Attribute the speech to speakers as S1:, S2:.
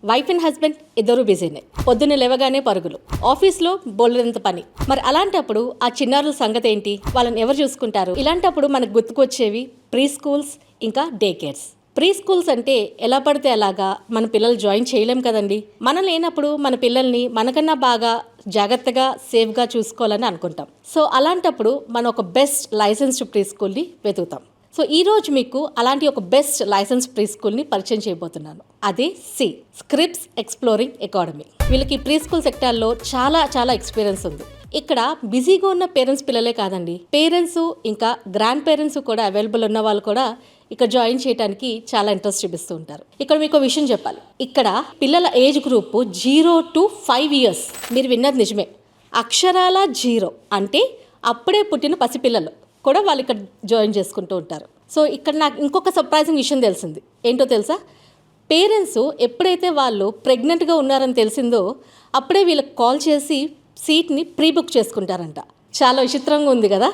S1: Wife and husband ఇద్దరు బిజీనే, పొద్దున్న లేవగానే పరుగులు, ఆఫీస్లో బోల్డంత పని. మరి అలాంటప్పుడు ఆ చిన్నారుల సంగతి ఏంటి, వాళ్ళని ఎవరు చూసుకుంటారు? ఇలాంటప్పుడు మనకు గుర్తుకొచ్చేవి ప్రీ స్కూల్స్, ఇంకా డే కేర్స్. ప్రీ స్కూల్స్ అంటే ఎలా పడితే అలాగా మన పిల్లలు జాయిన్ చేయలేం కదండి. మనం లేనప్పుడు మన పిల్లల్ని మనకన్నా బాగా జాగ్రత్తగా సేఫ్గా చూసుకోవాలని అనుకుంటాం. సో అలాంటప్పుడు మనం ఒక బెస్ట్ లైసెన్స్డ్ ప్రీ స్కూల్ని వెతుకుతాం. సో ఈరోజు మీకు అలాంటి ఒక బెస్ట్ లైసెన్స్ ప్రీ స్కూల్ని పరిచయం చేయబోతున్నాను. అదే స్క్రిప్స్ ఎక్స్ప్లోరింగ్ అకాడమీ. వీళ్ళకి ప్రీ స్కూల్ సెక్టార్లో చాలా ఎక్స్పీరియన్స్ ఉంది. ఇక్కడ బిజీగా ఉన్న పేరెంట్స్ పిల్లలే కాదండి, పేరెంట్స్ ఇంకా గ్రాండ్ పేరెంట్స్ కూడా అవైలబుల్ ఉన్న వాళ్ళు కూడా ఇక్కడ జాయిన్ చేయడానికి చాలా ఇంట్రెస్ట్ చూపిస్తూ ఉంటారు. ఇక్కడ మీకు విషయం చెప్పాలి, ఇక్కడ పిల్లల ఏజ్ గ్రూప్ 0 to 5 years. మీరు విన్నది నిజమే, అక్షరాల 0 అంటే అప్పుడే పుట్టిన పసిపిల్లలు కూడా వాళ్ళు ఇక్కడ జాయిన్ చేసుకుంటూ ఉంటారు. సో ఇక్కడ నాకు ఇంకొక సర్ప్రైజింగ్ విషయం తెలిసింది. ఏంటో తెలుసా? పేరెంట్స్ ఎప్పుడైతే వాళ్ళు ప్రెగ్నెంట్గా ఉన్నారని తెలిసిందో అప్పుడే వీళ్ళకి కాల్ చేసి సీట్ని ప్రీ బుక్ చేసుకుంటారంట. చాలా విచిత్రంగా ఉంది కదా.